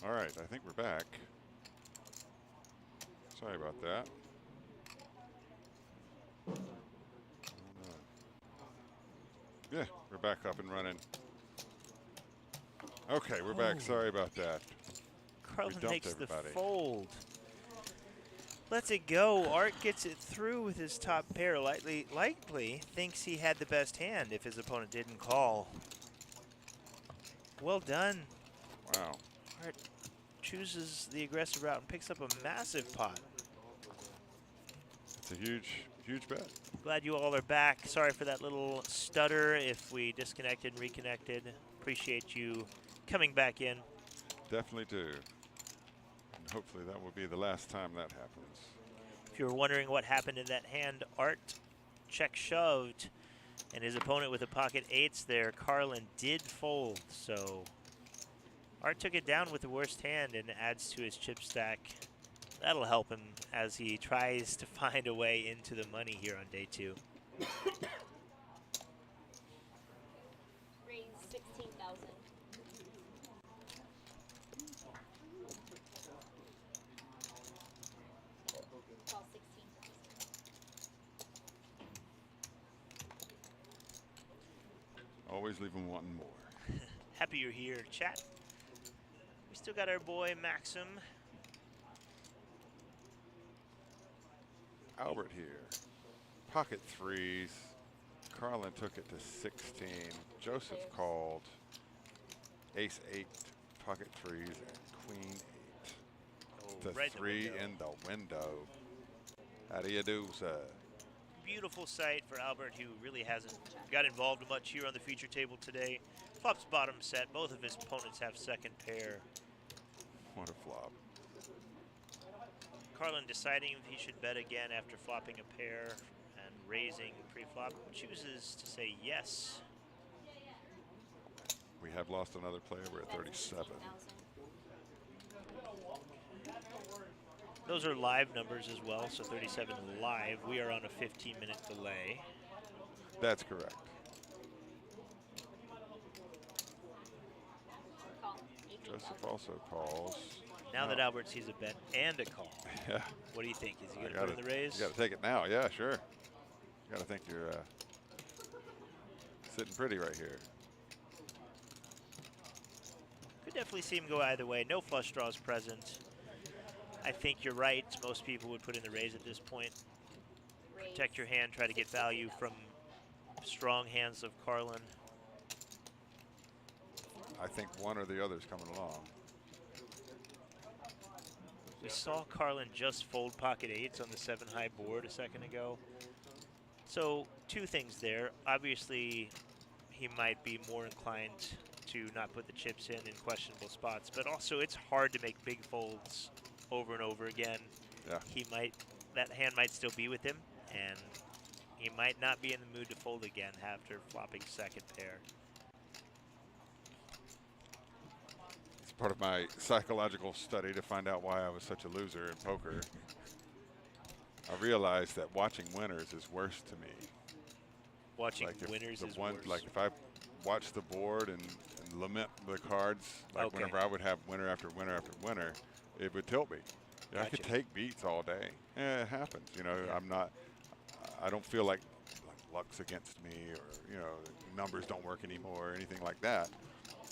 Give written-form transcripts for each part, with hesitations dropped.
All right, I think we're back. Sorry about that. Yeah, we're back up and running. Okay, we're back. Sorry about that. We Carlin dumped makes the everybody. fold. Lets it go. Art gets it through with his top pair. Likely thinks he had the best hand if his opponent didn't call. Well done. Wow. Art chooses the aggressive route and picks up a massive pot. It's a huge, huge bet. Glad you all are back. Sorry for that little stutter if we disconnected and reconnected. Appreciate you coming back in. Definitely do. And hopefully that will be the last time that happens. If you were wondering what happened in that hand, Art check shoved, and his opponent with a pocket eights there, Carlin, did fold. So Art took it down with the worst hand and adds to his chip stack. That'll help him as he tries to find a way into the money here on day two. Raise 16,000. Call 16,000. Always leave them wanting more. Happy you're here, chat. We still got our boy Maxim. Albert here. Pocket threes. Carlin took it to 16. Joseph called. Ace 8, pocket threes, and queen 8. Oh, The right three in in the window. How do you do, sir? Beautiful sight for Albert, who really hasn't got involved much here on the feature table today. Flops bottom set. Both of his opponents have second pair. What a flop. Carlin deciding if he should bet again after flopping a pair and raising pre-flop. Chooses to say yes. We have lost another player. We're at 37. Those are live numbers as well, so 37 live. We are on a 15-minute delay. That's correct. Call Joseph also calls. Now that Albert sees a bet and a call, Yeah. what do you think? Is he going to gotta- put in the raise? You got to take it now. Yeah, sure. You got to think you're sitting pretty right here. Could definitely see him go either way. No flush draws present. I think you're right. Most people would put in the raise at this point. Protect your hand. Try to get value from strong hands of Carlin. I think one or the other is coming along. We saw Carlin just fold pocket eights on the 7-high board a second ago. So two things there. Obviously, he might be more inclined to not put the chips in questionable spots, but also it's hard to make big folds over and over again. Yeah. That hand might still be with him, and he might not be in the mood to fold again after flopping second pair. It's part of my psychological study to find out why I was such a loser in poker. I realized that watching winners is worse to me. Watching Like if winners the is one, worse. Like if I watch the board and lament the cards, like Okay. whenever I would have winner after winner after winner, it would tilt me. I could Gotcha. take beats all day. Yeah, it happens. You know, Yeah. I don't feel like luck's against me or, you know, numbers don't work anymore or anything like that.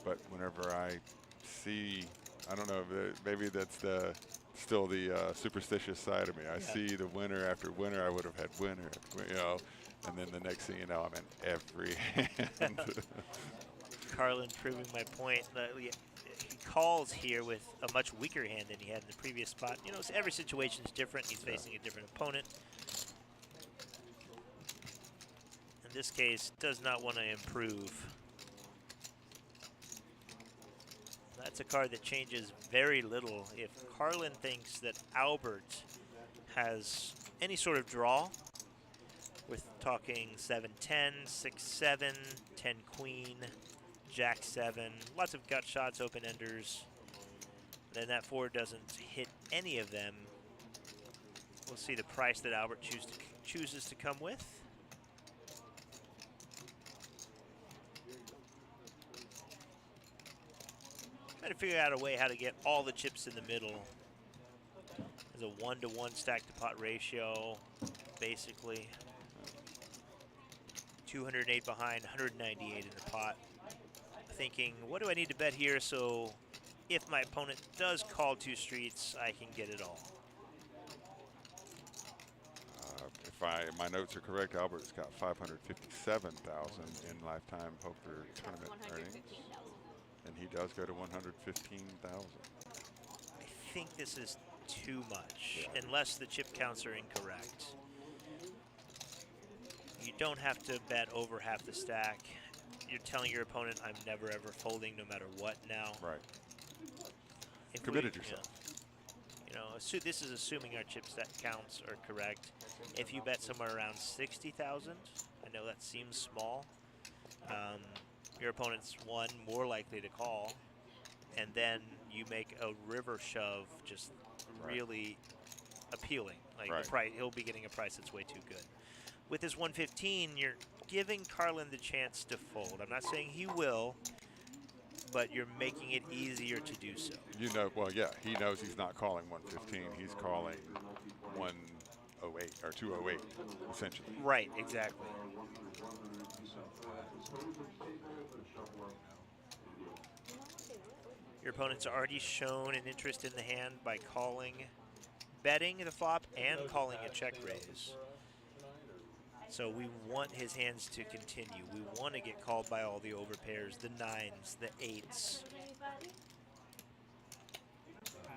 But whenever I see, I don't know, maybe that's still the superstitious side of me. I see the winner after winner, I would have had winner, you know, and then the next thing you know, I'm in every hand. Carlin proving my point. He calls here with a much weaker hand than he had in the previous spot. You know, so every situation is different. He's facing a different opponent. In this case, does not want to improve. That's a card that changes very little. If Carlin thinks that Albert has any sort of draw, with talking 7-10, 6-7, 10-queen, Jack-7, lots of gut shots, open-enders, then that 4 doesn't hit any of them, we'll see the price that Albert chooses to come with. Trying to figure out a way how to get all the chips in the middle. There's a 1-to-1 stack to pot ratio, basically. 208 behind, 198 in the pot. Thinking, what do I need to bet here so if my opponent does call 2 streets, I can get it all? If my notes are correct, Albert's got 557,000 in lifetime poker tournament earnings, and he does go to 115,000. I think this is too much, Yeah. unless the chip counts are incorrect. You don't have to bet over half the stack. You're telling your opponent, I'm never ever folding no matter what now. Right. If Committed we, yourself. This is assuming our chip stack counts are correct. If you bet somewhere around 60,000, I know that seems small. Your opponent's more likely to call, and then you make a river shove just really appealing. Like the price, he'll be getting a price that's way too good. With this 115, you're giving Carlin the chance to fold. I'm not saying he will, but you're making it easier to do so. Well, yeah, he knows he's not calling 115. He's calling 108 or 208, essentially. Right, exactly. Your opponent's already shown an interest in the hand by betting the flop and calling a check raise. So we want his hands to continue. We want to get called by all the overpairs, the 9s, the 8s.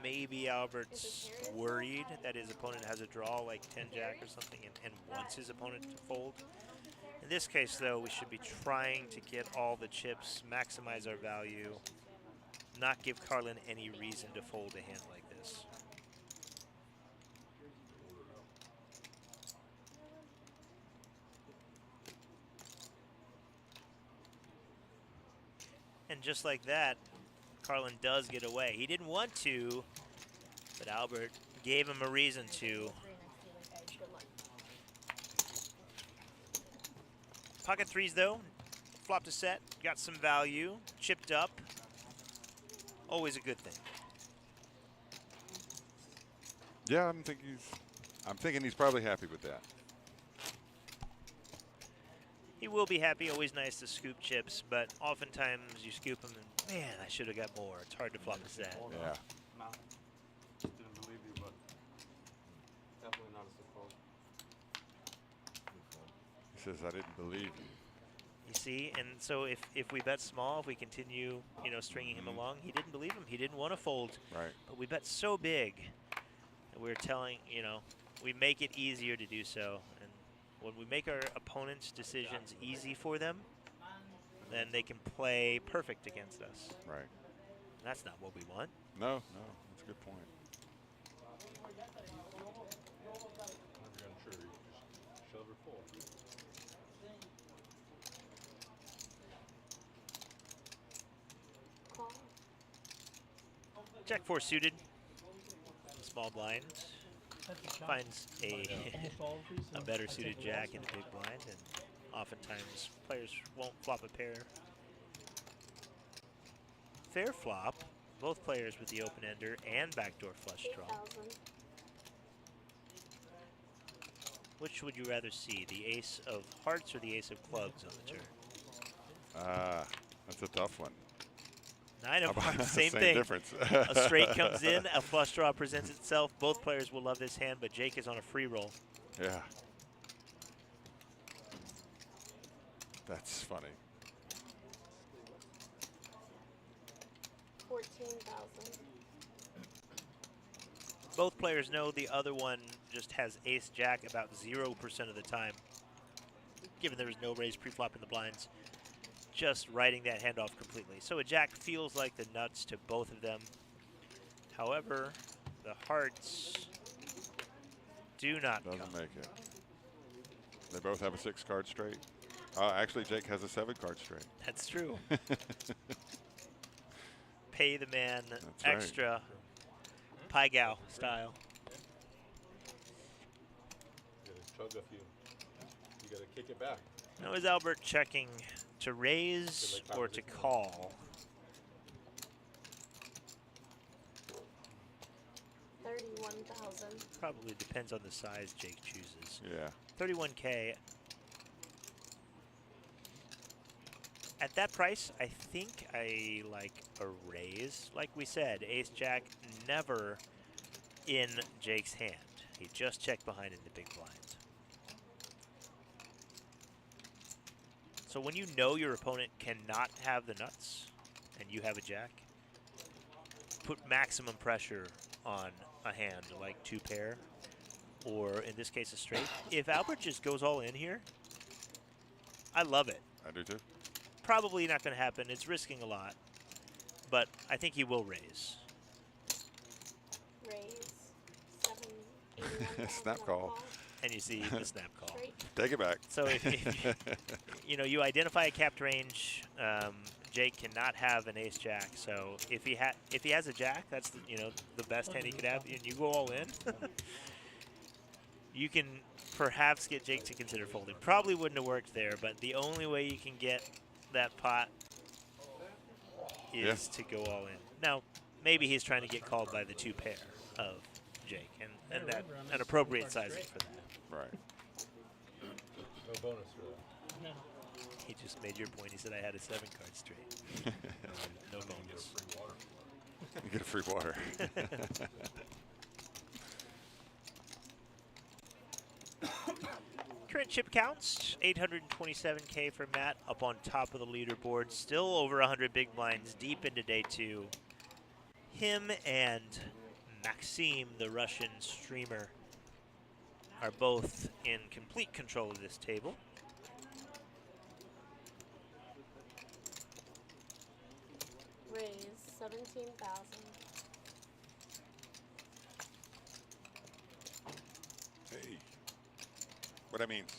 Maybe Albert's worried that his opponent has a draw like 10-jack or something and wants his opponent to fold. In this case, though, we should be trying to get all the chips, maximize our value, not give Carlin any reason to fold a hand like this. And just like that, Carlin does get away. He didn't want to, but Albert gave him a reason to. Pocket 3s, though. Flopped a set, got some value, chipped up. Always a good thing. Yeah, I'm thinking he's probably happy with that. He will be happy. Always nice to scoop chips, but oftentimes you scoop them and, man, I should have got more. It's hard to flop a set. Yeah. Didn't believe you, but definitely not a support. He says, I didn't believe you. You see, and so if we bet small, if we continue, stringing him along, he didn't believe him. He didn't want to fold. Right. But we bet so big that we're telling, we make it easier to do so. And when we make our opponents' decisions easy for them, then they can play perfect against us. Right. And that's not what we want. No, that's a good point. Never got sure. Just shove or fold. Jack 4 suited, small blind, finds a better suited jack in the big blind, and oftentimes players won't flop a pair. Fair flop, both players with the open ender and backdoor flush draw. Which would you rather see, the ace of hearts or the ace of clubs on the turn? That's a tough one. 9 of hearts, same thing. Difference. A straight comes in, a flush draw presents itself. Both players will love this hand, but Jake is on a free roll. Yeah. That's funny. 14,000. Both players know the other one just has ace-jack about 0% of the time, given there was no raise pre-flop in the blinds. Just writing that hand off completely. So a jack feels like the nuts to both of them. However, the hearts do not Doesn't come. make it. They both have a 6-card straight. Actually, Jake has a 7-card straight. That's true. Pay the man That's extra, Pai Gow style. You gotta chug a few. You gotta kick it back. Now is Albert checking to raise or to call? 31,000. Probably depends on the size Jake chooses. Yeah. 31K. At that price, I think I like a raise. Like we said, Ace Jack never in Jake's hand. He just checked behind in the big blinds. So when you know your opponent cannot have the nuts and you have a jack, put maximum pressure on a hand like 2-pair, or in this case a straight. If Albert just goes all in here, I love it. I do too. Probably not going to happen. It's risking a lot, but I think he will raise. Raise 781,000. Snap on call. And you see the snap call. Straight. Take it back. So if you identify a capped range, Jake cannot have an ace jack. So if he has a jack, that's the best hand he could have, and you go all in. You can perhaps get Jake to consider folding. Probably wouldn't have worked there, but the only way you can get that pot is to go all in. Now, maybe he's trying to get called by the 2-pair of Jake, and that an appropriate sizing for that. Right. No bonus for that. He just made your point. He said I had a 7-card straight. No bonus. You get a free water. Current chip counts, 827K for Matt, up on top of the leaderboard. Still over 100 big blinds deep into day 2. Him and Maxim, the Russian streamer, are both in complete control of this table. Raise 17,000. Hey. What that means?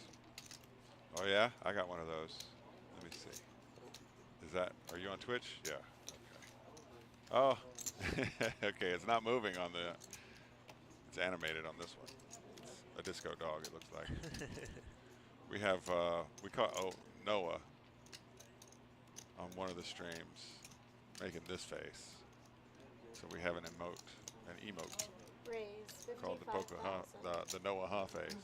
Oh yeah, I got one of those. Let me see. Is that? Are you on Twitch? Yeah. Okay. Oh. Okay. It's not moving on the. It's animated on this one. It's a disco dog. It looks like. We have. We caught Noah on one of the streams making this face. So we have an emote Raise called the 55,000. the Noah Ha face.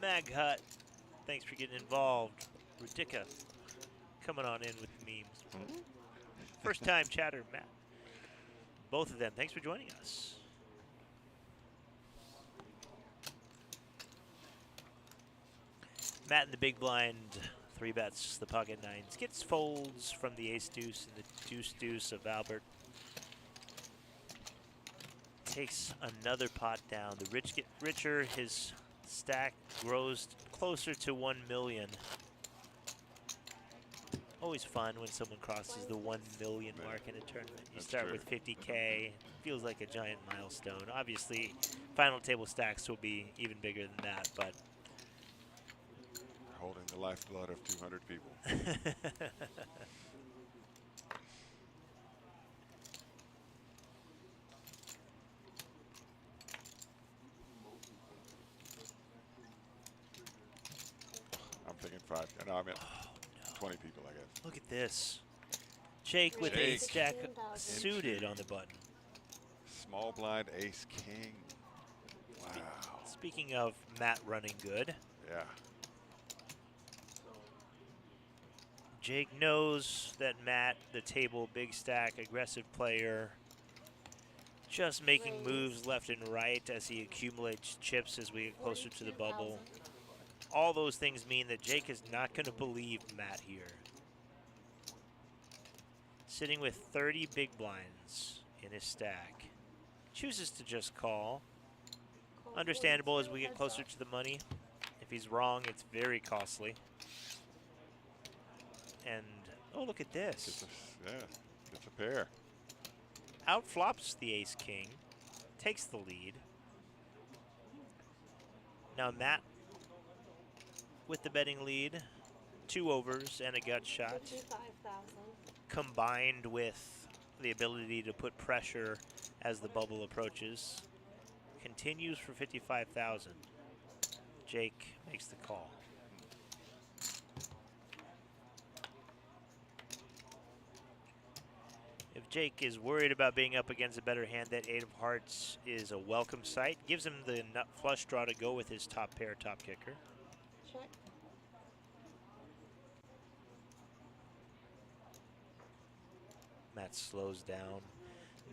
Mag Hut, thanks for getting involved. Rudica, coming on in with the memes. First time chatter, Matt. Both of them, thanks for joining us. Matt in the big blind, 3 bets, the pocket nines. Gets folds from the ace deuce and the deuce deuce of Albert. Takes another pot down. The rich get richer. His stack grows closer to 1 million. Always fun when someone crosses the 1 million mark in a tournament. You That's start true. with 50K. Feels like a giant milestone. Obviously, final table stacks will be even bigger than that, but Holding the lifeblood of 200 people. I'm thinking 5. No, I meant 20 people, I guess. look at this. Jake with Jake. ace jack 16,000. suited on the button. Small blind ace king. Wow. Speaking of Matt running good, Yeah. Jake knows that Matt, the table big stack aggressive player, just making Raise. moves left and right as he accumulates chips as we get closer to the bubble. 42,000. All those things mean that Jake is not going to believe Matt here. Sitting with 30 big blinds in his stack. Chooses to just call. Call Understandable as 42, we get heads closer up. to the money. If he's wrong, it's very costly. And, oh, look at this. It's a, yeah. It's a pair. Outflops the ace-king. Takes the lead. Now Matt with the betting lead. 2 overs and a gut shot. 55,000. Combined with the ability to put pressure as the bubble approaches. Continues for 55,000. Jake makes the call. If Jake is worried about being up against a better hand. That 8 of hearts is a welcome sight. Gives him the nut flush draw to go with his top pair, top kicker. Check. Matt slows down,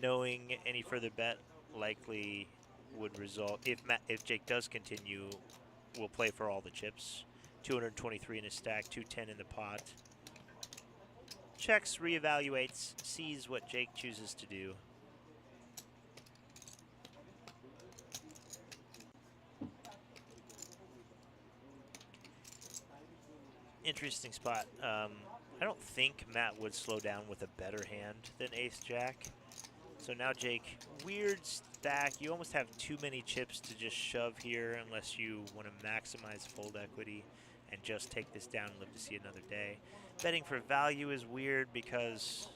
knowing any further bet likely would result, if Jake does continue, we'll play for all the chips. 223 in his stack, 210 in the pot. Checks, reevaluates, sees what Jake chooses to do. Interesting spot. I don't think Matt would slow down with a better hand than ace-jack. So now Jake, weird stack. You almost have too many chips to just shove here unless you want to maximize fold equity and just take this down and live to see another day. Betting for value is weird because,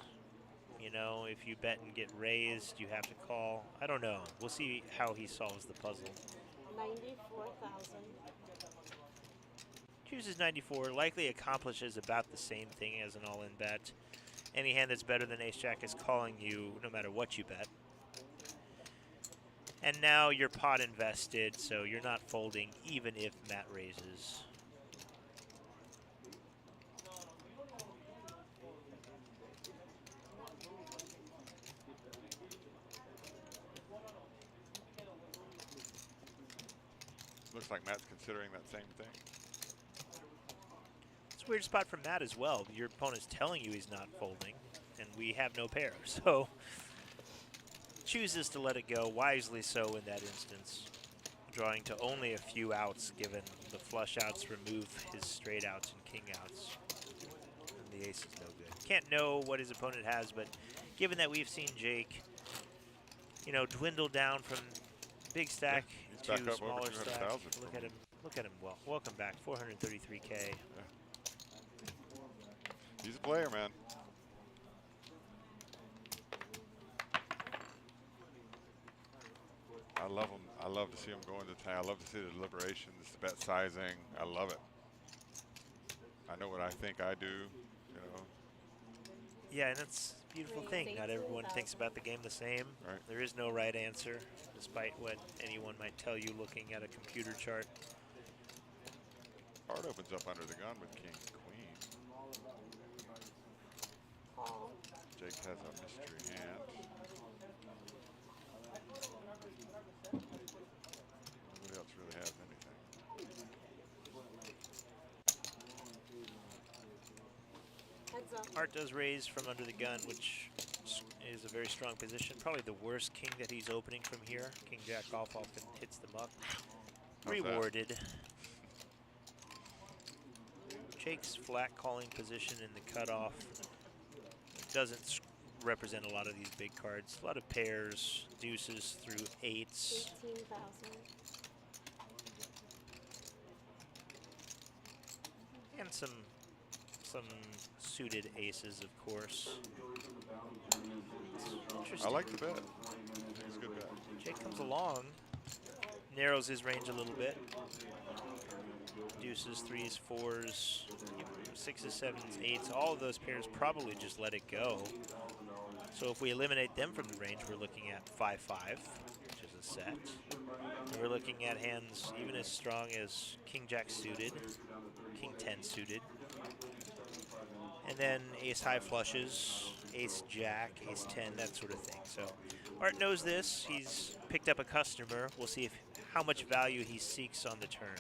you know, if you bet and get raised, you have to call. I don't know. We'll see how he solves the puzzle. 94,000. Chooses 94, likely accomplishes about the same thing as an all-in bet. Any hand that's better than ace-jack is calling you no matter what you bet. And now you're pot invested, so you're not folding even if Matt raises. Looks like Matt's considering that same thing. It's a weird spot for Matt as well. Your opponent's telling you he's not folding, and we have no pair. So chooses to let it go, wisely so in that instance. Drawing to only a few outs, given the flush outs remove his straight outs and king outs. And the ace is no good. Can't know what his opponent has, but given that we've seen Jake, you know, dwindle down from big stack back to up smaller over stack. 200,000 Look at him. Look at him. Well, welcome back. 433K. Yeah. He's a player, man. I love him. I love to see him go into town. I love to see the deliberations, the bet sizing. I love it. I know what I think I do, you know. Yeah, and it's a beautiful thing. Not everyone thinks about the game the same. Right. There is no right answer, despite what anyone might tell you looking at a computer chart. Heart opens up under the gun with king, queen. Call. Jake has a mystery hand. Nobody else really has anything. Heads up. Art does raise from under the gun, which is a very strong position. Probably the worst king that he's opening from here. King Jack off often hits the muck. How's that? Rewarded. Jake's flat calling position in the cutoff doesn't represent a lot of these big cards. A lot of pairs, deuces through eights. 18,000. And some suited aces, of course. I like the bet. I think it's a good bet. Jake comes along, narrows his range a little bit. Deuces, threes, fours, sixes, sevens, eights, all of those pairs probably just let it go. So if we eliminate them from the range, we're looking at 5-5, which is a set. And we're looking at hands even as strong as King Jack suited, King 10 suited. And then ace high flushes, ace jack, ace 10, that sort of thing. So Art knows this. He's picked up a customer. We'll see how much value he seeks on the turn.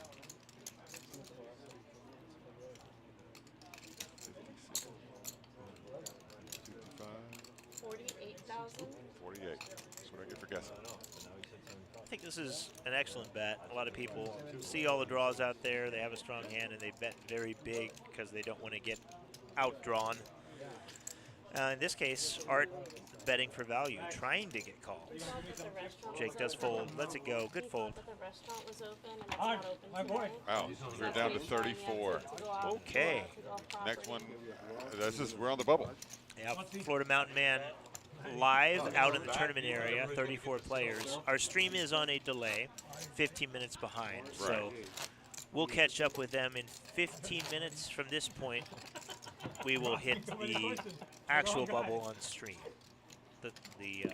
48,000. 48. That's what I get for guessing. I think this is an excellent bet. A lot of people see all the draws out there. They have a strong hand, and they bet very big because they don't want to get outdrawn. In this case, Art betting for value, trying to get called. Jake does fold. Lets it go. Good fold. The restaurant was open and it's not open today. Wow, we're down to 34. Okay. Next one, we're on the bubble. Yeah, Florida Mountain Man live out in the tournament area, 34 players. Our stream is on a delay, 15 minutes behind. Right. So we'll catch up with them in 15 minutes from this point. We will hit the actual bubble on stream. the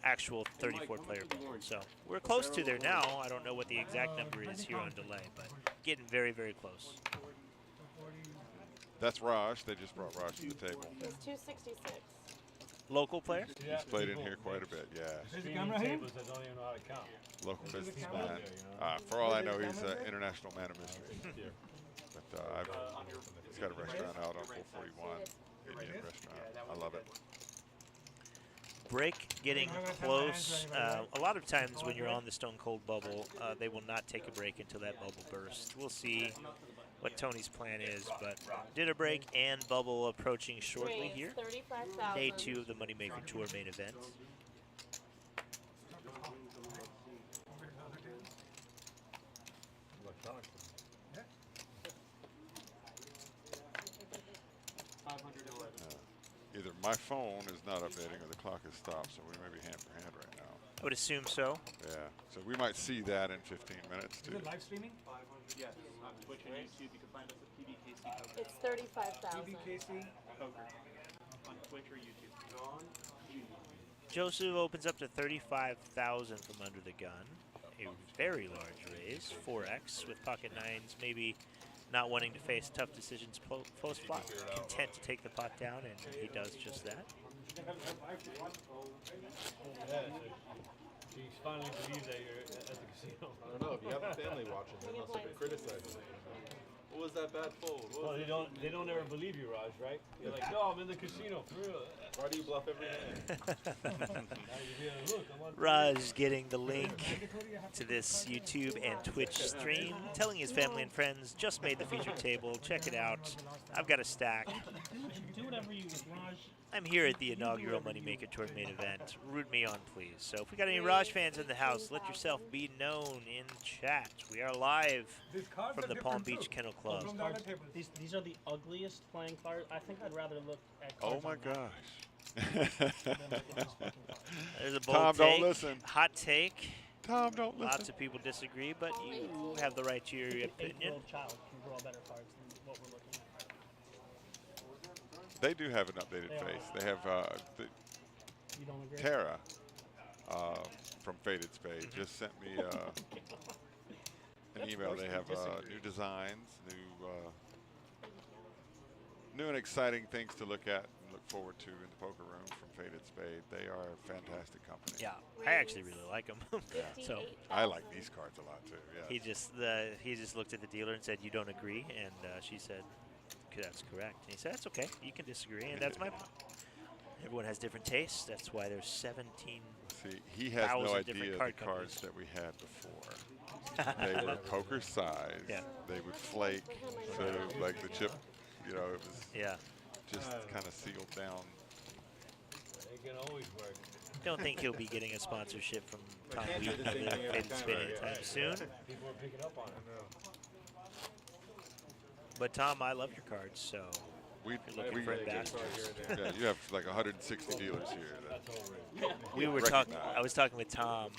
actual 34-player board. So we're close to there now. I don't know what the exact number is here on delay, but getting very, very close. That's Raj. They just brought Raj to the table. He's 266. Local player? He's played in here quite a bit, yeah. Tables that don't even know how to count. Local businessman. For all I know, he's an international man of mystery. But he's got a restaurant out on 441, Indian restaurant. I love it. Break getting close. A lot of times when you're on the Stone Cold bubble, they will not take a break until that bubble bursts. We'll see what Tony's plan is, but dinner break and bubble approaching shortly here. Day 2 of the Moneymaker Tour main event. Either my phone is not updating or the clock has stopped, so we may be hand for hand right now. I would assume so. Yeah, so we might see that in 15 minutes too. Is it live streaming? Yes, on Twitch and YouTube. You can find us at PBKC Poker. It's 35,000. PBKC. Poker. On Twitch or YouTube. Joseph opens up to 35,000 from under the gun. A very large raise, 4x with pocket nines, maybe not wanting to face tough decisions post flop, content to take the pot down, and he does just that. Yeah, so she finally believes that you're at the casino. I don't know, if you have a family watching, they must have been criticizing you. What was that bad fold? Well, they don't ever believe you, Raj, right? You're like, no, I'm in the casino, for real. Why do you bluff every hand? Now you're here, look, I'm on Raj getting the link to this YouTube and Twitch stream, telling his family and friends, just made the featured table, check it out. I've got a stack. Do whatever you, Raj. I'm here at the inaugural Moneymaker Tour main event. Root me on, please. So if we got any Raj fans in the house, let yourself be known in chat. We are live from the Palm Beach Kennel Club. These are the ugliest playing cards. I think I'd rather look at Oh cards my on gosh. There's a bold Tom, take, don't listen. hot take. Tom, don't listen. Lots of people disagree, but you have the right to your An opinion. 8-year-old child can draw better cards than what we're looking at. They do have an updated They face. are. They have You don't agree? Tara from Faded Spade just sent me an email. They have new designs, new and exciting things to look at and look forward to in the poker room from Faded Spade. They are a fantastic company. Yeah, I actually really like them. So I like these cards a lot too. Yeah. he just looked at the dealer and said, "You don't agree," and she said, "That's correct." And he said, "That's okay. You can disagree, and that's my point." Everyone has different tastes. That's why there's 17. See, he has no 1,000 idea different the card cards companies. that we had before. They were poker size. Yeah. They would flake, so like the chip, it was Yeah. just kind of sealed down. It can always work. Don't think he'll be getting a sponsorship from Tom Wheaton of the Faded Spade anytime soon. People are picking up on it. But Tom, I love your cards, so We, looking for ambassadors. yeah, you have like 160 dealers here. we were talking. I was talking with Tom.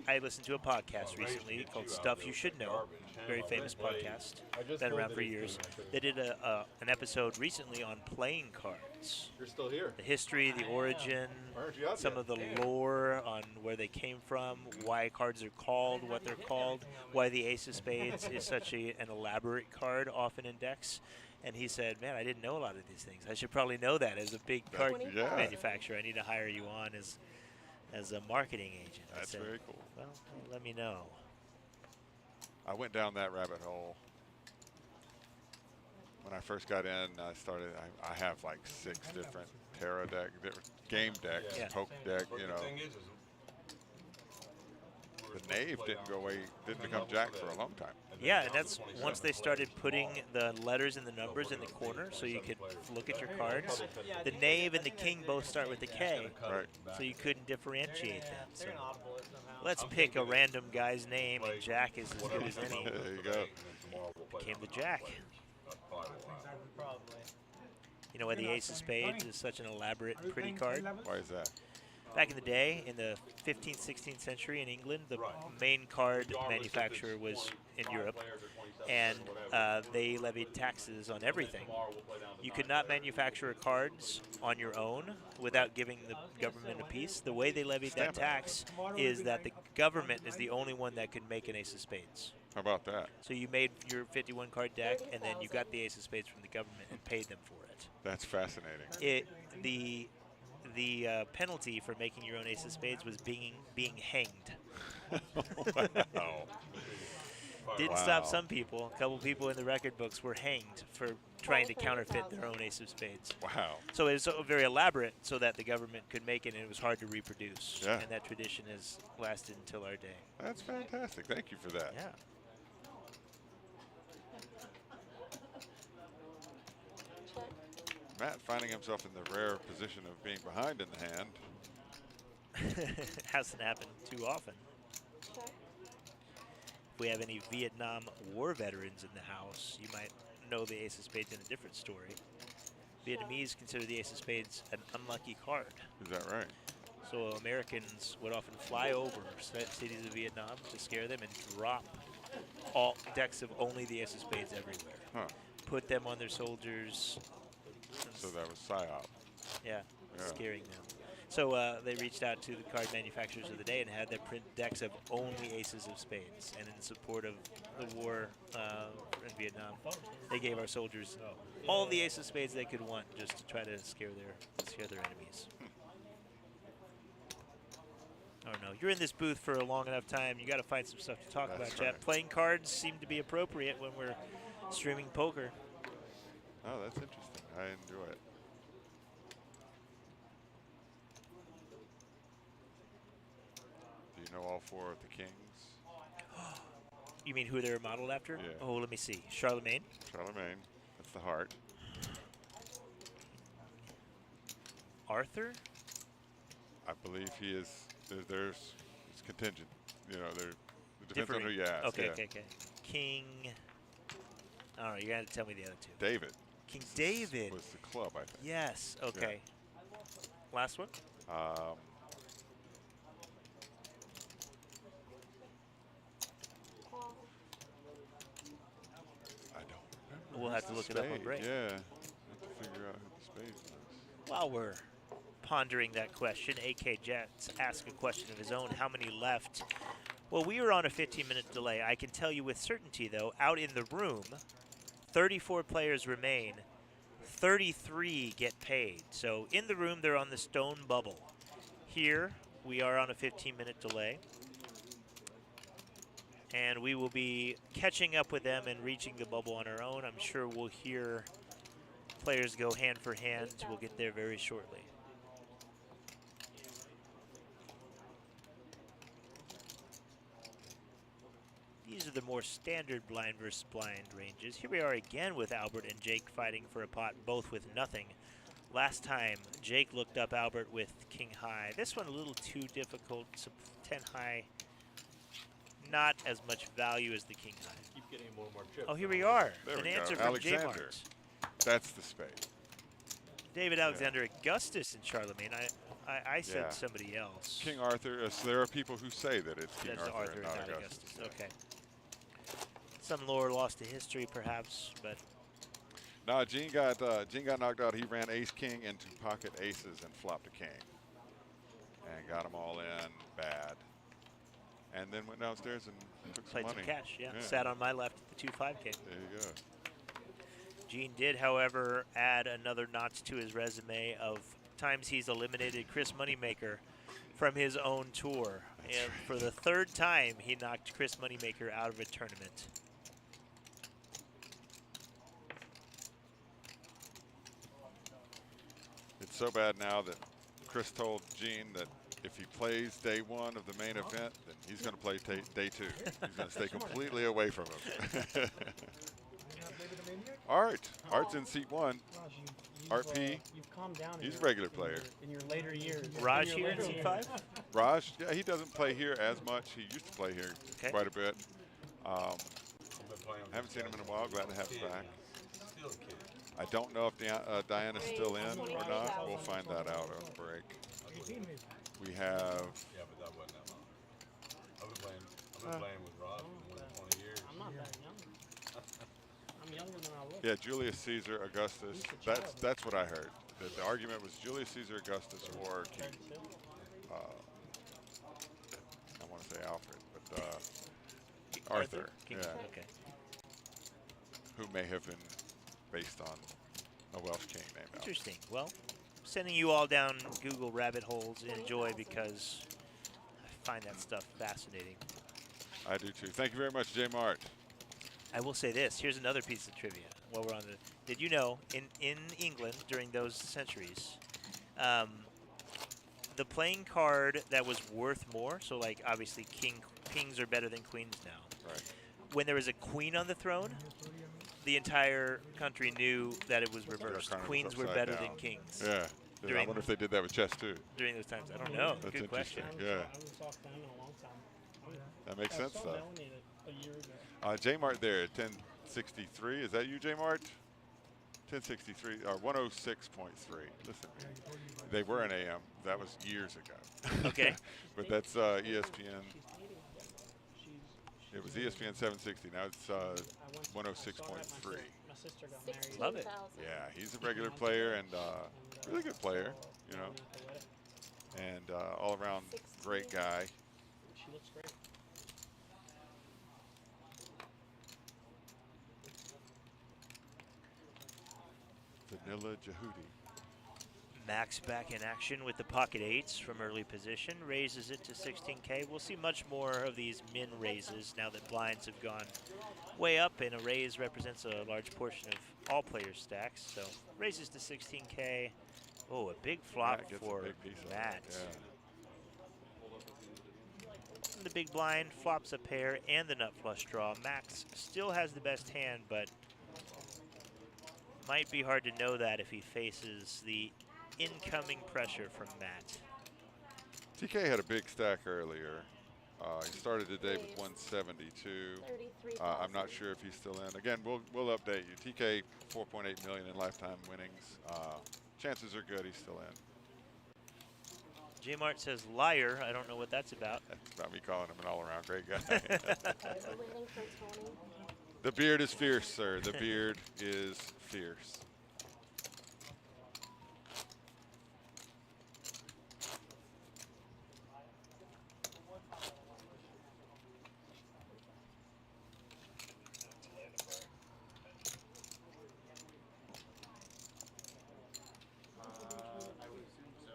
I listened to a podcast recently called Stuff You Should Know, very famous podcast, been around for years. They did an episode recently on playing cards, You're still here. the history, the origin, Why aren't you out some yet? of the lore on where they came from, why cards are called what they're called, why the Ace of Spades is such an elaborate card, often in decks. And he said, "Man, I didn't know a lot of these things. I should probably know that as a big card Yeah. manufacturer. I need to hire you on as a marketing agent." I That's said, very cool. "Well, let me know." I went down that rabbit hole. When I first got in, I have like 6 different Terra deck, different game decks, Yeah. poke deck, But the thing is The knave didn't become jack for a long time. Yeah, and that's once they started putting the letters and the numbers in the corner so you could look at your cards. The knave and the king both start with a K, Right. so you couldn't differentiate them. So let's pick a random guy's name, and Jack is as good as any. There you go. Became the Jack. You know why the Ace of Spades is such an elaborate, pretty card? Why is that? Back in the day, in the 15th, 16th century in England, the Right. main card Regardless if manufacturer it's was in 5 Europe, players or 27 and or whatever. they levied taxes on everything. Tomorrow we'll play down to You 9 could not players. manufacture cards on your own without giving the government a piece. The way they levied that Stamp it. tax is that the government is the only one that could make an ace of spades. How about that? So you made your 51 card deck, and then you got the ace of spades from the government and paid them for it. That's fascinating. The penalty for making your own ace of spades was being hanged. Wow. Didn't Wow. stop some people. A couple people in the record books were hanged for trying to counterfeit their own ace of spades. Wow. So it was very elaborate so that the government could make it, and it was hard to reproduce. Yeah. And that tradition has lasted until our day. That's fantastic. Thank you for that. Yeah. Check. Matt finding himself in the rare position of being behind in the hand. Hasn't happened too often. Check. If we have any Vietnam War veterans in the house, you might know the ace of spades in a different story. Vietnamese consider the ace of spades an unlucky card. Is that right? So Americans would often fly over cities of Vietnam to scare them and drop all decks of only the ace of spades everywhere. Huh. Put them on their soldiers. So that was PSYOP. Yeah, Yeah. scaring them. So they reached out to the card manufacturers of the day and had them print decks of only aces of spades. And in support of the war in Vietnam, they gave our soldiers all the aces of spades they could want, just to try to scare their enemies. I don't know. You're in this booth for a long enough time. You got to find some stuff to talk That's about, Chat. right. Playing cards seem to be appropriate when we're streaming poker. Oh, that's interesting. I enjoy it. Do you know all 4 of the kings? You mean who they're modeled after? Yeah. Oh, let me see. Charlemagne. Charlemagne. That's the heart. Arthur. I believe he is. There's it's contingent. You know, it depends on who Differing. you ask. Okay, yeah. okay. King. I don't know. You're going to tell me the other two. David. King This David. was the club, I think. Yes. Okay. Last one. Paul. I don't remember. We'll have to look it up on Spade. break. Yeah. Have to figure out who the spade was. While we're pondering that question, AK Jets asked a question of his own. How many left? Well, we were on a 15-minute delay. I can tell you with certainty, though, out in the room, 34 players remain. 33 get paid. So in the room, they're on the stone bubble. Here, we are on a 15-minute delay. And we will be catching up with them and reaching the bubble on our own. I'm sure we'll hear players go hand for hand. We'll get there very shortly. These are the more standard blind versus blind ranges. Here we are again with Albert and Jake fighting for a pot, both with nothing. Last time, Jake looked up Albert with king high. This one a little too difficult. So 10 high, not as much value as the king high. Keep getting more and more chips. Oh, here we are. There An we go. answer from J Alexander. Mart. That's the spade. David Alexander Augustus and Charlemagne. I said Yeah. somebody else. King Arthur. So there are people who say that it's King That's Arthur, and not not Augustus. Augustus. Okay. Some lore lost to history, perhaps, but No, Gene got knocked out. He ran ace king into pocket aces and flopped a king, and got them all in bad. And then went downstairs and took played some some money. cash. Yeah. Sat on my left at the 2-5 game. There you go. Gene did, however, add another notch to his resume of times he's eliminated Chris Moneymaker from his own tour. And for the 3rd time, he knocked Chris Moneymaker out of a tournament. It's so bad now that Chris told Gene that if he plays day 1 of the main event, then he's going to play day 2. He's going to stay completely away from him. Art. Art's in seat 1. Art P. You've calmed down. He's a regular player. In your later years. Raj here in C5? Raj, yeah, he doesn't play here as much. He used to play here Okay. quite a bit. I've been playing with Haven't seen him in a while. Glad to have him back. Still a kid. I don't know if Diana's still in or not. We'll find that out on break. We have Yeah, but that wasn't that long. I've been playing with Rod for more than 20 years. I'm not that young. I'm younger than I look. yeah Julius Caesar Augustus. He's a child. That's what I heard. The argument was Julius Caesar Augustus or King. 32. I want to say Alfred, but Arthur. King. Yeah, Okay. who may have been based on a Welsh king named Alfred. Interesting. Well, sending you all down Google rabbit holes. Enjoy, because I find that stuff fascinating. I do too. Thank you very much, J Mart. I will say this. Here's another piece of trivia while we're on the. Did you know in England during those centuries, the playing card that was worth more, so like obviously kings are better than queens now. Right. When there was a queen on the throne, the entire country knew that it was reversed. Kind of Queens were upside better down. than kings Yeah. I During- wonder if they did that with chess too. during those times. I don't know. That's Good question. interesting. I Yeah. haven't talked to him in a long time. That makes sense I saw though. Melanie a year ago. J Mart there at 1063. Is that you, J Mart? 1063 or 106.3. Listen, they were an AM. That was years ago. Okay. But that's ESPN. She's dating again. It was ESPN 760. Now it's I went to- I saw her at 106.3. My sister got married. Love it. 16,000. Yeah, he's a regular player and really good player, you know, At the wedding. and all around great guy. She looks great. Vanilla Jehudi. Max back in action with the pocket eights from early position, raises it to 16K. We'll see much more of these min raises now that blinds have gone way up, and a raise represents a large portion of all players' stacks. So raises to 16K. Oh, a big flop Matt gets a for big piece of it, Matt. yeah. The big blind flops a pair and the nut flush draw. Max still has the best hand, but might be hard to know that if he faces the incoming pressure from Matt. TK had a big stack earlier. He started the day with 172. 33,000. I'm not sure if he's still in. Again, we'll update you. TK 4.8 million in lifetime winnings. Chances are good he's still in. J Mart says liar. I don't know what that's about. That's about me calling him an all-around great guy. Okay, we're waiting for Tony. The beard is fierce, sir. The beard is fierce. I would assume so.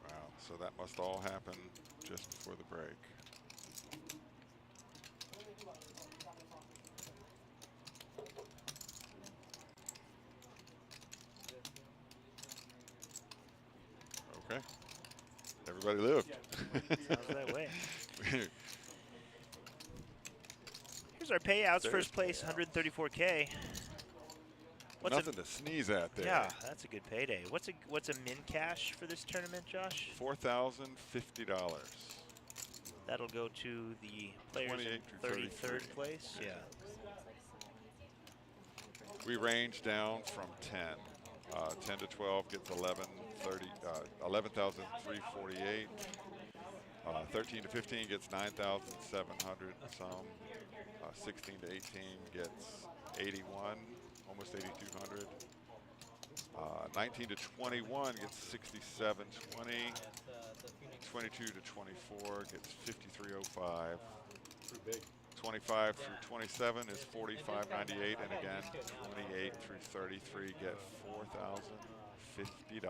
Wow, so that must all happen just before the break. Okay. Everybody lived. Sounds that way. Here's our payouts. There's First place, payouts. 134K. What's Nothing to sneeze at there. Yeah, that's a good payday. What's a min cash for this tournament, Josh? $4,050. That'll go to the players 28 in through 33rd 33. place. Yeah. We range down from 10. 10 to 12 gets 11,348. 13 to 15 gets 9,700 some. 16 to 18 gets 81, almost 8,200. 19 to 21 gets 6720. 22 to 24 gets 5305. Pretty big. 25 through 27 is 4598, and again 28 through 33 get $4,050. I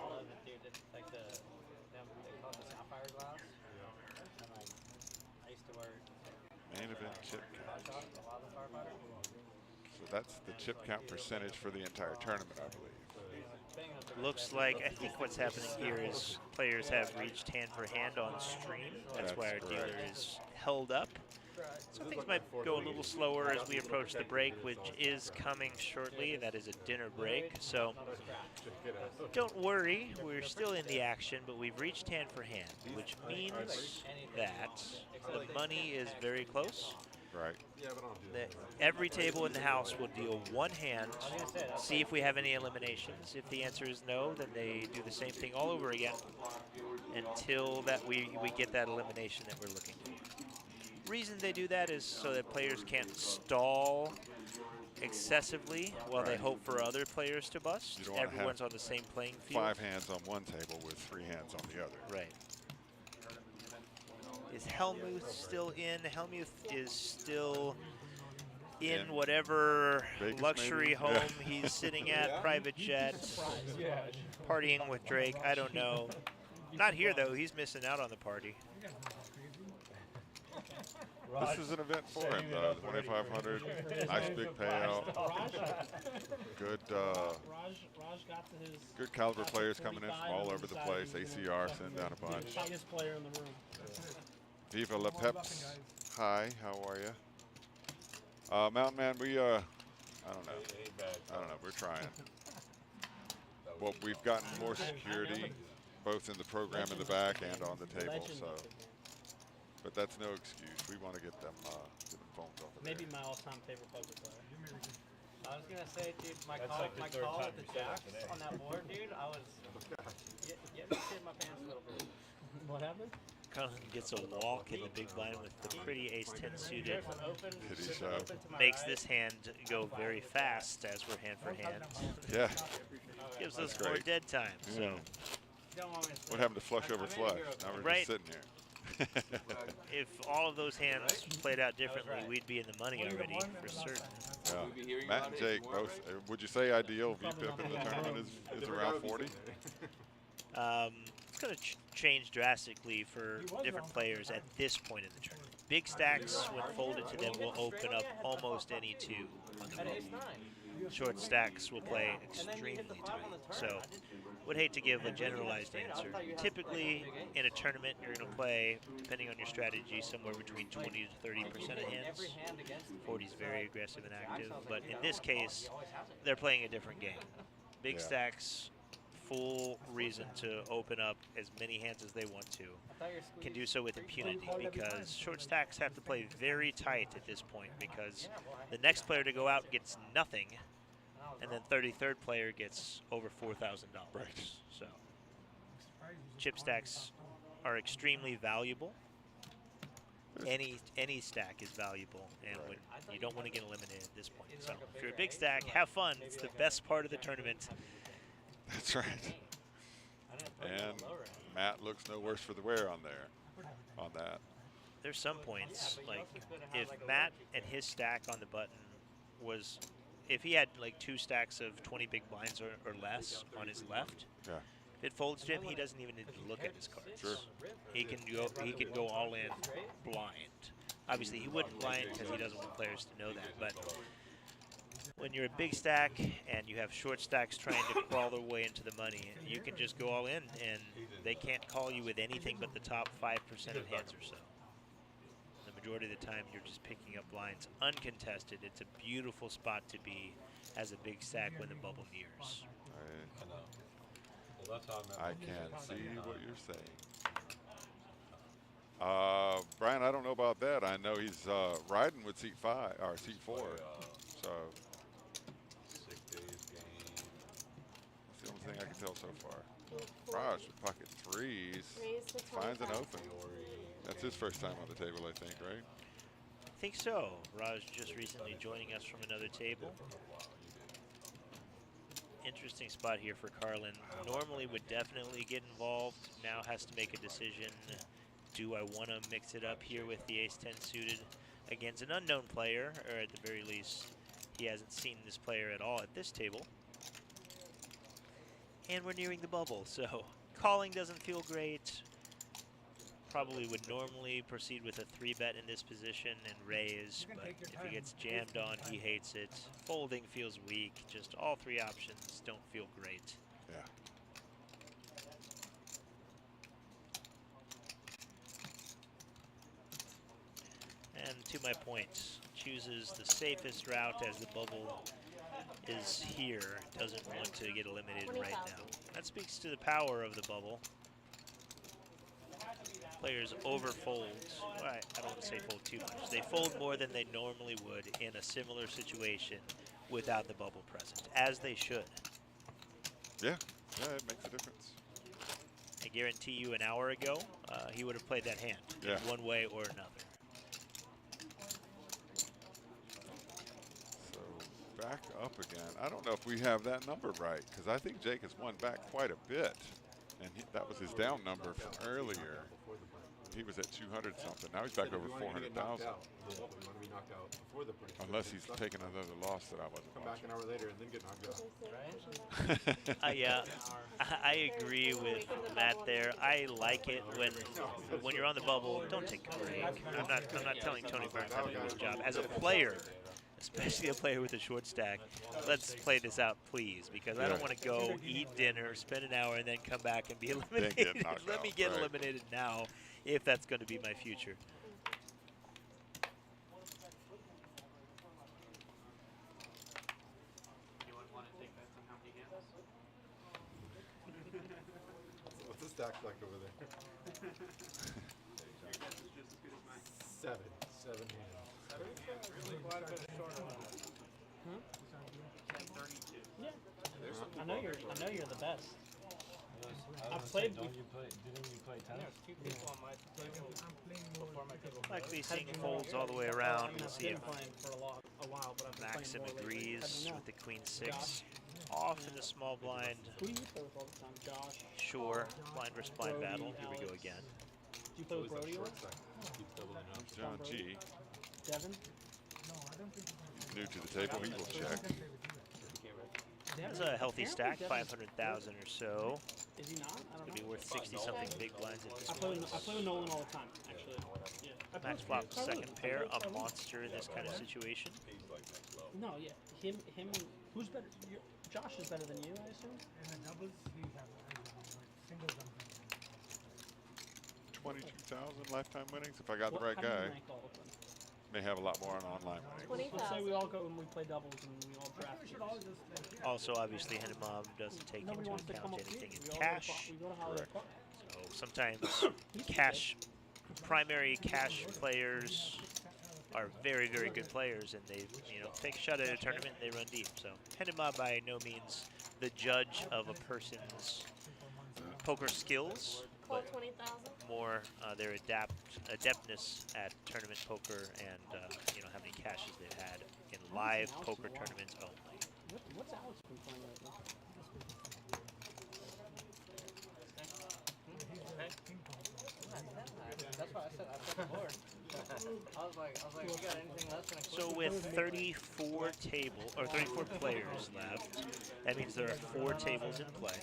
love it, dude. It's like they call it the sapphire glass. And like, I used to wear Main event chip count. shot a lot of the firefighter. So that's the chip count percentage for the entire tournament, I believe. Looks like, I think what's happening here is players have reached hand for hand on stream. That's why our That's dealer correct. is held up. So things might go a little slower as we approach the break, which is coming shortly, and that is a dinner break. So don't worry, we're still in the action, but we've reached hand for hand, which means that the money is very close. Right. Yeah, but I don't do that. Every table in the house will deal one hand, see if we have any eliminations. If the answer is no, then they do the same thing all over again until that we get that elimination that we're looking for. Reason they do that is so that players can't stall excessively while they Right. hope for other players to bust. You don't wanna have Everyone's on the same playing field. 5 hands on one table with 3 hands on the other. Right. Is Helmuth still in? Helmuth is still in In whatever Vegas, luxury maybe? home Yeah. he's sitting at, private jet, partying with Drake. I don't know. Not here, though. He's missing out on the party. This is an event for him, though. 2,500, nice big payout. Good, Raj got to his good caliber players coming in from all over the place. ACR send down a bunch. highest player in the room. Viva La Peps. Hi, how are you? Mountain Man, we, I don't know. I don't know. We're trying. Well, we've gotten more security, both in the program in the back and on the table. So, but that's no excuse. We want to get them phones off of Maybe there. my all-time favorite poker player. I was gonna say, dude, my That's call, like the my third call time with the you said that jacks today. on that board, dude. I was getting to shit my pants a little bit. What happened? Cullen gets a walk in the big blind with the pretty ace-10 suited. There's an open, Pity there's show. an open to my Makes right. this hand go very fast as we're hand for hand. Yeah. Gives That's us more great. dead time. So Yeah. Don't want me to What say- happened to flush over I'm in flush? a hero Now we're Right. just sitting here. if all of those hands played out differently, we'd be in the money already for certain. Yeah. Matt and Jake both. Would you say ideal VPIP in the tournament is around 40? It's going to change drastically for different players at this point in the tournament. Big stacks, when folded to them, will open up almost any two on the At bubble. ace-9. Short stacks will play extremely tight. So, would hate to give a generalized answer. Typically, in a tournament, you're going to play, depending on your strategy, somewhere between 20 to 30% of hands. Every hand against me. 40 is very aggressive and active, but in this case, they're playing a different game. Big Yeah. stacks, full reason to open up as many hands as they want to. Can do so with impunity because short stacks have to play very tight at this point because the next player to go out gets nothing, and then 33rd player gets over $4,000. Right. So chip stacks are extremely valuable. Any stack is valuable, and when you don't want to get eliminated at this point. So if you're a big stack, have fun. It's the best part of the tournament. That's right. And Matt looks no worse for the wear on there, on that. There's some points, like if Matt and his stack on the button was, if he had like 2 stacks of 20 big blinds or less on his left, Yeah. if it folds to him, he doesn't even need to look at his cards. Sure. He can go all in blind. Obviously, he wouldn't blind because he doesn't want players to know that. But when you're a big stack and you have short stacks trying to crawl their way into the money, you can just go all in, and they can't call you with anything but the top 5% of hands or so. The majority of the time, you're just picking up blinds uncontested. It's a beautiful spot to be as a big stack when the bubble nears. I know. Well, that's how I I met can see him. what you're saying. Brian, I don't know about that. I know he's riding with seat 5 or seat 4. So 6 days game. that's the only thing I can tell so far. Raj with pocket 3s Raise to finds an 25. open. That's his first time on the table, I think, right? I think so. Raj just recently joining us from another table. Interesting spot here for Carlin. Normally would definitely get involved. Now has to make a decision. Do I want to mix it up here with the ace-10 suited against an unknown player, or at the very least, he hasn't seen this player at all at this table. And we're nearing the bubble, so calling doesn't feel great. Probably would normally proceed with a 3-bet in this position and raise, but if he gets jammed on, he hates it. Folding feels weak. Just all 3 options don't feel great. Yeah. And to my point, chooses the safest route as the bubble is here. Doesn't want to get eliminated right now. That speaks to the power of the bubble. players overfold. Well, I don't want to say fold too much. They fold more than they normally would in a similar situation without the bubble present, as they should. Yeah, it makes a difference. I guarantee you an hour ago, he would have played that hand in one way or another. So back up again. I don't know if we have that number right, because I think Jake has won back quite a bit. And that was his down number from earlier. He was at 200 something. Now he's back over 400,000. Yeah, we want to be knocked out before the break. Unless he's taken another loss that I wasn't Come back an hour later and then get knocked out. I agree with Matt there. I like it when you're on the bubble. Don't take a break. I'm not telling Tony Burns how to do his job. As a player, especially a player with a short stack, let's play this out, please, because I don't want to go eat dinner, spend an hour, and then come back and be eliminated. Let me get eliminated now, if that's going to be my future. Anyone want to take bets on how many hands? What's the stack like over there? Your guess is just as good as mine. 7 hands. Quite a bit shorter than that. 32. Yeah. I know you're the best. I've played. Didn't you play tennis? There's two people on my table before my table. Likely seeing folds all the way around. We'll see if playing for a while, but I've been Maxim playing more lately. agrees with the queen 6. Off in the small blind. Who do you play with all the time, Josh? Sure. Blind versus blind battle. Here we go again. Do you play with Brody? Keeps doubling up. John G. Devin? New to the table, he will check. That's a healthy stack, 500,000 or so. Is he not? I don't Could be know. worth 60-something big blinds at this I play point. with Nolan all the time, actually. Yeah. Max flop second pair, a monster in this kind of situation. No, yeah. Him. Who's better? Josh is better than you, I assume. In the doubles, he has singles and 22,000 lifetime winnings if I got the right How do you guy. rank all of them? May have a lot more on online winnings. Let's say we all go and we play doubles and we all draft. teams. Also, obviously, Hennemom doesn't take Nobody into wants to come account up to you. anything We in all cash. We go to Holiday Park. So sometimes primary cash players are very, very good players, and they, take a shot at a tournament and they run deep. So Hennemom by no means the judge of a person's poker skills, but 20,000. more their adeptness at tournament poker and how many cashes they've had in live poker tournaments only. What's Alex been playing lately? That's why I said the board. I was like, you got anything less than a So with 34 players left, that means there are 4 tables in play.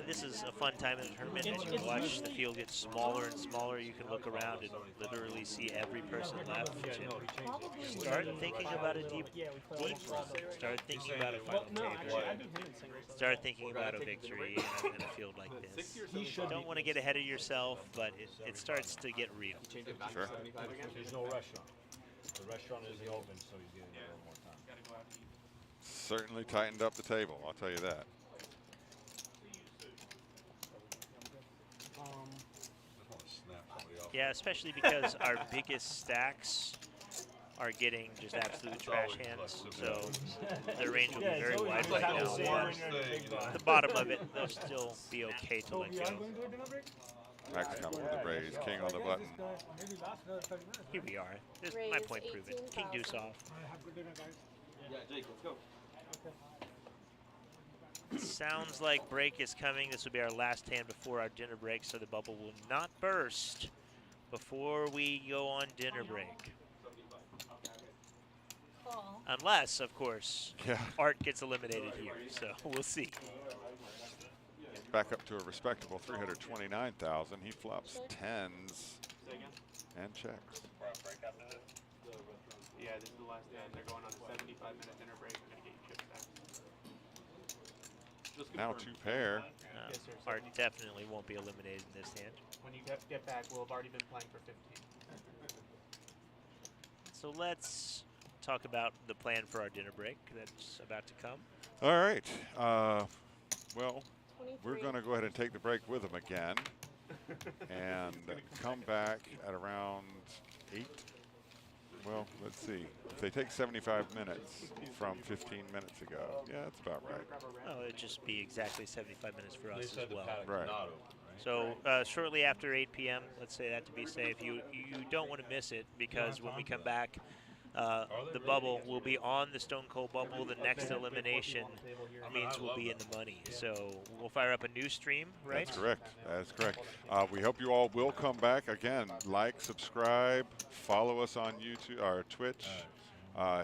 This is a fun time in the tournament. As you watch the field get smaller and smaller, you can look around and literally see every person left. Start thinking about a deep run. Start thinking about a final table. Start thinking about a victory in a field like this. You don't want to get ahead of yourself, but it starts to get real. Sure. There's no restaurant. The restaurant isn't open, so he's getting a little more time. Gotta go out and eat. Certainly tightened up the table, I'll tell you that. Yeah, especially because our biggest stacks are getting just absolute trash hands, so their range will be very wide right now. The bottom of it, they'll still be okay to let go. Max coming with the raise, king on the button. Here we are. This is my point proven. King deuce off. Yeah, Jake, let's go. Sounds like break is coming. This will be our last hand before our dinner break, so the bubble will not burst before we go on dinner break. Unless, of course, Art gets eliminated here, so we'll see. Back up to a respectable 329,000. He flops 10s and checks. Yeah, this is the last day. They're going on a 75-minute dinner break. I'm gonna get you chips back. Now 2 pair. Art definitely won't be eliminated in this hand. When you get back, we'll have already been playing for 15. So let's talk about the plan for our dinner break that's about to come. All right. Well, we're going to go ahead and take the break with them again and come back at around 8. Well, let's see. If they take 75 minutes from 15 minutes ago, yeah, that's about right. Oh, it'd just be exactly 75 minutes for They us said as the well. paddock's Right. not open, right? So shortly after 8 p.m., let's say that to be safe, you don't want to miss it because when we come back, the bubble will be on the Stone Cold bubble. The next elimination means we'll be in the money. So we'll fire up a new stream, right? That's correct. That's correct. We hope you all will come back. Again, like, subscribe, follow us on YouTube or Twitch.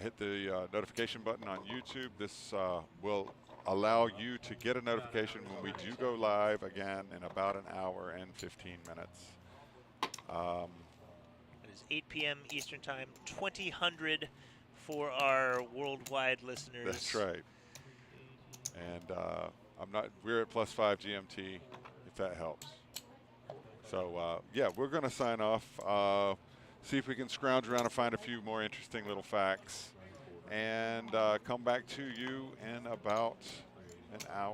Hit the notification button on YouTube. This will allow you to get a notification when we do go live again in about an hour and 15 minutes. It is 8 p.m. Eastern Time, 2000 for our worldwide listeners. That's right. And we're at +5 GMT, if that helps. So yeah, we're going to sign off. See if we can scrounge around and find a few more interesting little facts, and come back to you in about an hour.